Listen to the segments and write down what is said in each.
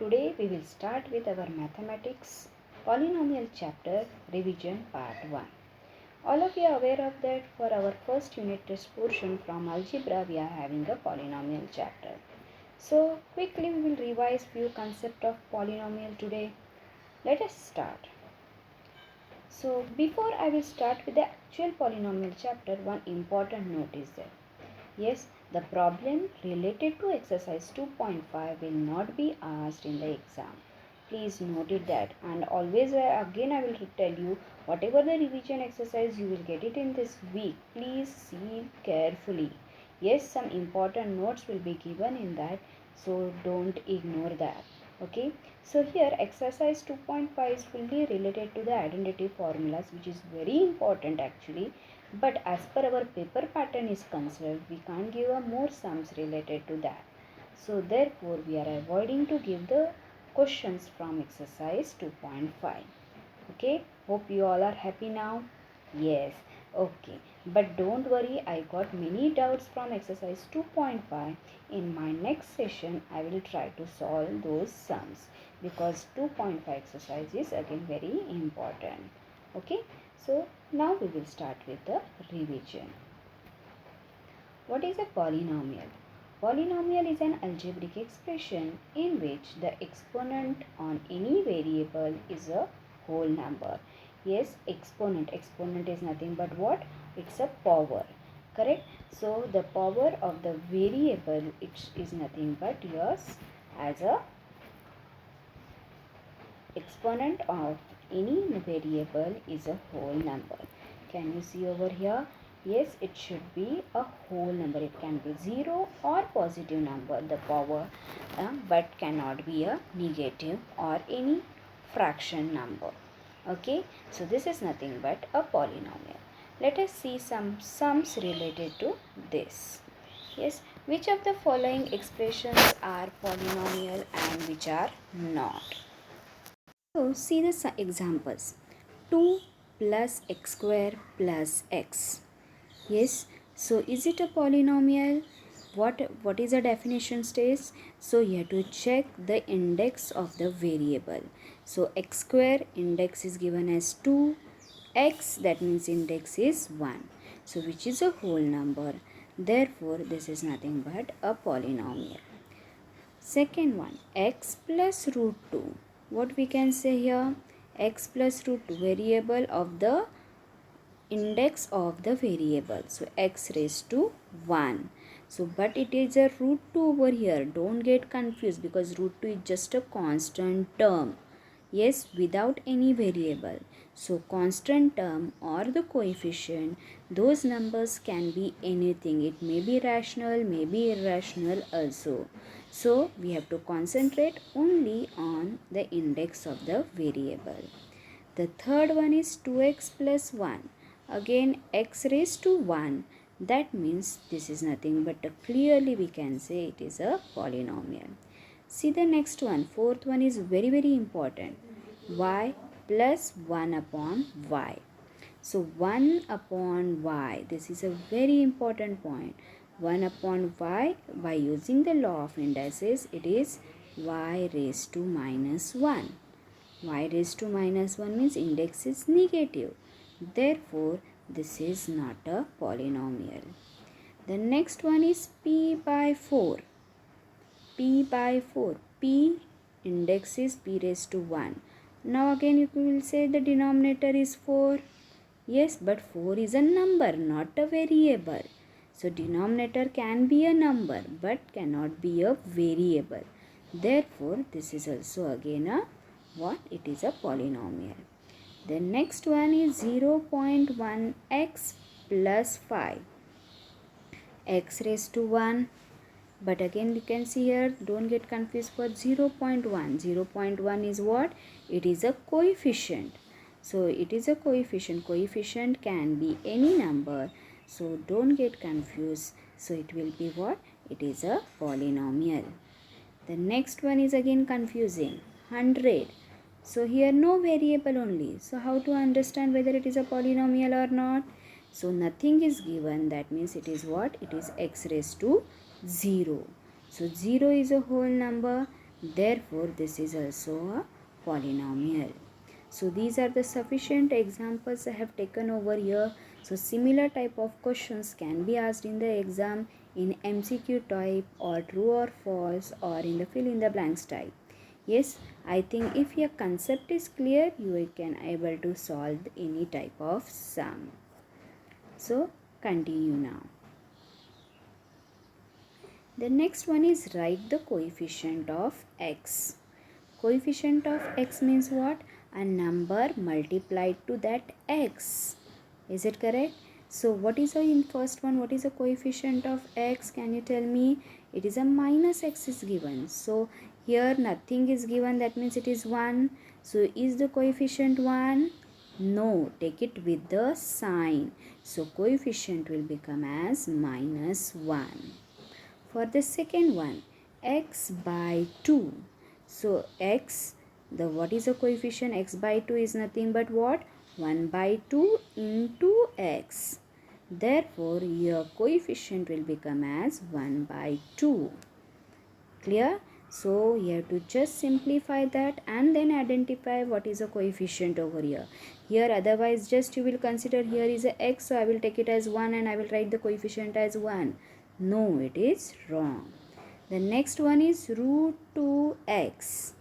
Today we will start with our mathematics polynomial chapter revision part 1. All of you are aware of that for our first unit test portion from algebra we are having a polynomial chapter. So quickly we will revise few concepts of polynomial today. Let us start. So before I will start with the actual polynomial chapter, one important note is there. Yes, the problem related to exercise 2.5 will not be asked in the exam. Please note it that, and always again I will tell you, whatever the revision exercise you will get it in this week, please see carefully. Yes, some important notes will be given in that, so don't ignore that. Okay, so here exercise 2.5 is fully related to the identity formulas, which is very important actually. But as per our paper pattern is concerned, we can't give more sums related to that. So therefore, we are avoiding to give the questions from exercise 2.5. Okay, hope you all are happy now. Yes, okay. But don't worry, I got many doubts from exercise 2.5. In my next session, I will try to solve those sums because 2.5 exercise is again very important. Okay, so now we will start with the revision. What is a polynomial? Polynomial is an algebraic expression in which the exponent on any variable is a whole number. Yes, exponent is nothing but what? It's a power. Correct? So the power of the variable it is nothing but yours as a exponent of any variable is a whole number. Can you see over here? Yes, it should be a whole number. It can be 0 or positive number, the power, but cannot be a negative or any fraction number. Okay, so this is nothing but a polynomial. Let us see some sums related to this. Yes, which of the following expressions are polynomial and which are not? So see the examples. 2 plus x square plus x. Yes, so is it a polynomial? What is the definition states? So you have to check the index of the variable. So x square index is given as 2, x that means index is 1. So which is a whole number. Therefore this is nothing but a polynomial. Second one, x plus root 2. What we can say here? X plus root 2, variable of the index of the variable. So x raised to 1. So but it is a root 2 over here. Don't get confused because root 2 is just a constant term. Yes, without any variable. So constant term or the coefficient, those numbers can be anything. It may be rational, may be irrational also. So we have to concentrate only on the index of the variable. The third one is 2x plus 1. Again x raised to 1. That means this is nothing but clearly we can say it is a polynomial. See the next one. Fourth one is very important. Y plus 1 upon y. So 1 upon y. This is a very important point. 1 upon y, by using the law of indices, it is y raised to minus 1. Y raised to minus 1 means index is negative. Therefore, this is not a polynomial. The next one is p by 4. P by 4. P index is p raised to 1. Now again you will say the denominator is 4. Yes, but 4 is a number, not a variable. So denominator can be a number but cannot be a variable. Therefore, this is also again a what? It is a polynomial. The next one is 0.1x plus 5. X raised to 1. But again we can see here, don't get confused for 0.1. 0.1 is what? It is a coefficient. So it is a coefficient. Coefficient can be any number. So don't get confused. So it will be what? It is a polynomial. The next one is again confusing. 100. So here no variable only. So how to understand whether it is a polynomial or not? So nothing is given. That means it is what? It is x raised to 0. So 0 is a whole number. Therefore, this is also a polynomial. So these are the sufficient examples I have taken over here. So similar type of questions can be asked in the exam in MCQ type or true or false or in the fill in the blanks type. Yes, I think if your concept is clear, you can able to solve any type of sum. So continue now. The next one is write the coefficient of x. Coefficient of x means what? A number multiplied to that x. Is it correct? So what is the in first one? What is the coefficient of x? Can you tell me? It is a minus x is given. So here nothing is given. That means it is 1. So is the coefficient 1? No. Take it with the sign. So coefficient will become as minus 1. For the second one, x by 2. So x, what is the coefficient? X by 2 is nothing but what? 1 by 2 into x. Therefore, your coefficient will become as 1 by 2. Clear? So, you have to just simplify that and then identify what is the coefficient over here. Here, otherwise, just you will consider here is a x. So, I will take it as 1 and I will write the coefficient as 1. No, it is wrong. The next one is root 2x.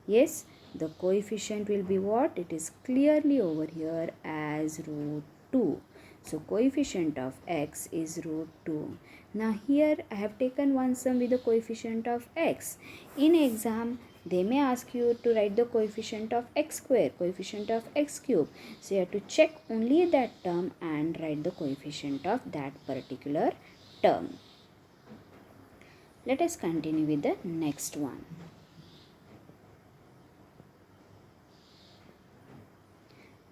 Yes, the coefficient will be what? It is clearly over here as root 2. So, coefficient of x is root 2. Now, here I have taken one sum with the coefficient of x. In exam, they may ask you to write the coefficient of x square, coefficient of x cube. So, you have to check only that term and write the coefficient of that particular term. Let us continue with the next one.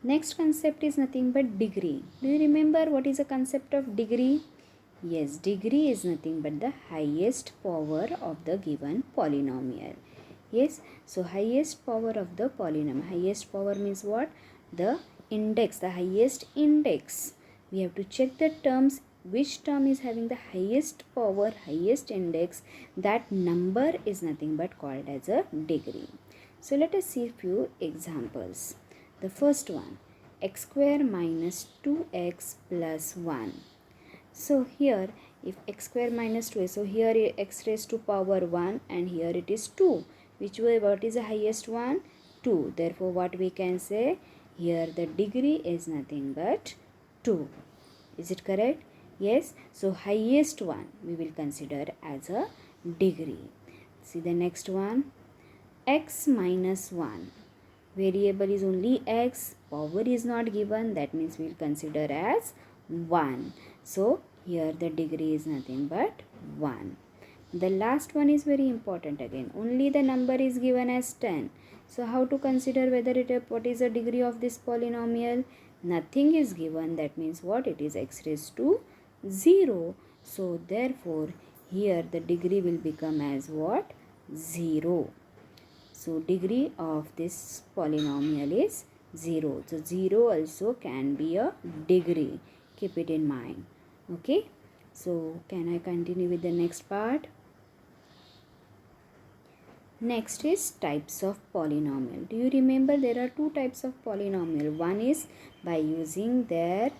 Next concept is nothing but degree. Do you remember what is the concept of degree? Yes, degree is nothing but the highest power of the given polynomial. Yes, so highest power of the polynomial. Highest power means what? The index, the highest index. We have to check the terms, which term is having the highest power, highest index. That number is nothing but called as a degree. So let us see a few examples. The first one, x square minus 2x plus 1. So here, if x square minus 2, so here x raised to power 1 and here it is 2. Which way, what is the highest one? 2. Therefore, what we can say? Here the degree is nothing but 2. Is it correct? Yes. So, highest one we will consider as a degree. See the next one, x minus 1. Variable is only x, power is not given, that means we will consider as 1. So, here the degree is nothing but 1. The last one is very important again. Only the number is given as 10. So, how to consider whether what is the degree of this polynomial? Nothing is given, that means what? It is x raised to 0. So, therefore, here the degree will become as what? 0. So, degree of this polynomial is 0. So, 0 also can be a degree. Keep it in mind. Okay. So, can I continue with the next part? Next is types of polynomial. Do you remember there are two types of polynomial? One is by using their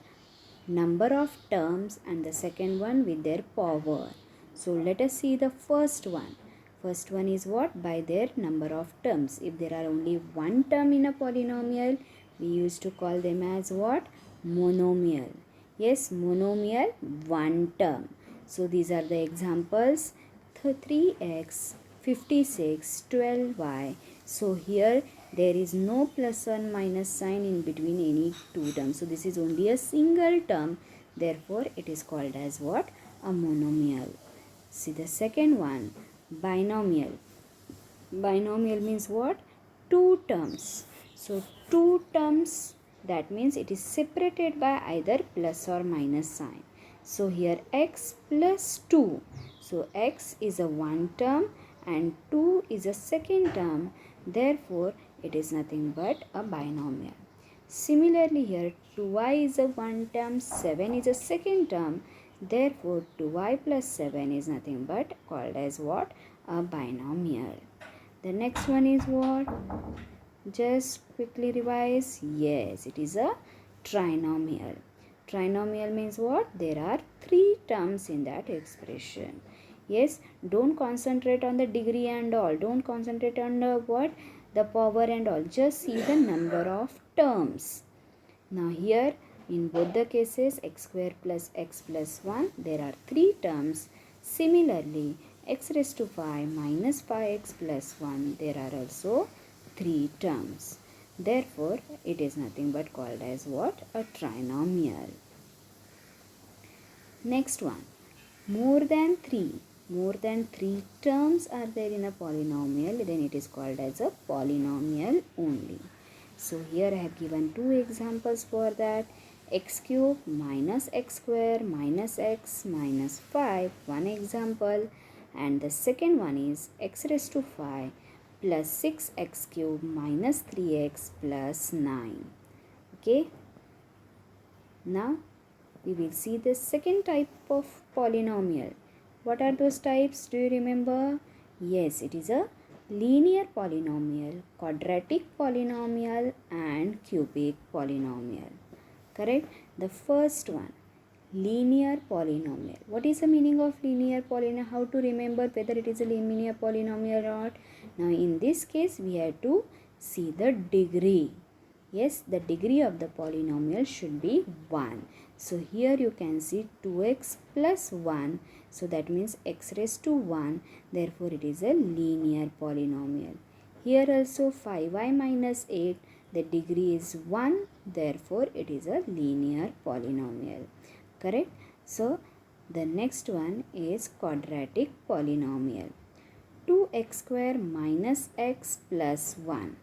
number of terms and the second one with their power. So, let us see the first one. First one is what? By their number of terms. If there are only one term in a polynomial, we used to call them as what? Monomial. Yes, monomial, one term. So, these are the examples. 3x, 56, 12y. So, here there is no plus or minus sign in between any two terms. So, this is only a single term. Therefore, it is called as what? A monomial. See the second one. Binomial. Binomial means what? Two terms. So, two terms, that means it is separated by either plus or minus sign. So, here x plus 2. So, x is a one term and 2 is a second term. Therefore, it is nothing but a binomial. Similarly, here 2y is a one term, 7 is a second term. Therefore, 2y plus 7 is nothing but called as what? A binomial. The next one is what? Just quickly revise. Yes, it is a trinomial. Trinomial means what? There are 3 terms in that expression. Yes, don't concentrate on the degree and all. Don't concentrate on what? The power and all. Just see the number of terms. Now here in both the cases x square plus x plus 1, there are 3 terms. Similarly, x raised to 5 minus 5x plus 1, there are also 3 terms. Therefore, it is nothing but called as what? A trinomial. Next one. More than 3 terms are there in a polynomial, then it is called as a polynomial only. So here I have given 2 examples for that. X cube minus x square minus x minus 5, one example. And the second one is x raised to 5 plus 6x cube minus 3x plus 9. Okay. Now we will see the second type of polynomial. What are those types? Do you remember? Yes, it is a linear polynomial, quadratic polynomial and cubic polynomial. Correct? The first one, linear polynomial. What is the meaning of linear polynomial? How to remember whether it is a linear polynomial or not? Now in this case we have to see the degree. Yes, the degree of the polynomial should be 1. So here you can see 2x plus 1. So that means x raised to 1. Therefore it is a linear polynomial. Here also 5y minus 8. The degree is 1. Therefore it is a linear polynomial. Correct? So the next one is quadratic polynomial. 2x square minus x plus 1.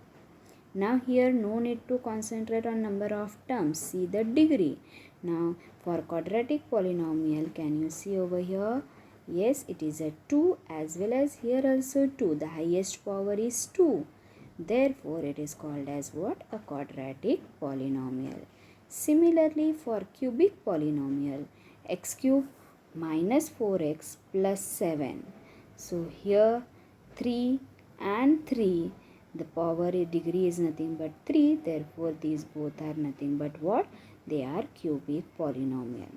Now here no need to concentrate on number of terms. See the degree. Now for quadratic polynomial, can you see over here? Yes, it is a 2 as well as here also 2. The highest power is 2. Therefore it is called as what? A quadratic polynomial. Similarly for cubic polynomial, x cube minus 4x plus 7. So here 3 and 3. The power degree is nothing but 3. Therefore, these both are nothing but what? They are cubic polynomial.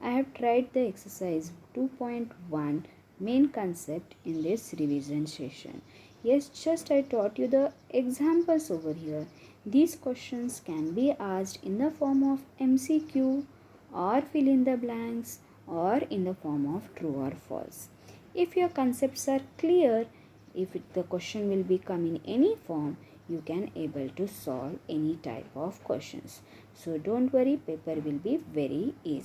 I have tried the exercise 2.1 main concept in this revision session. Yes, just I taught you the examples over here. These questions can be asked in the form of MCQ or fill in the blanks or in the form of true or false. If your concepts are clear, if the question will be come in any form, you can able to solve any type of questions. So don't worry, paper will be very easy.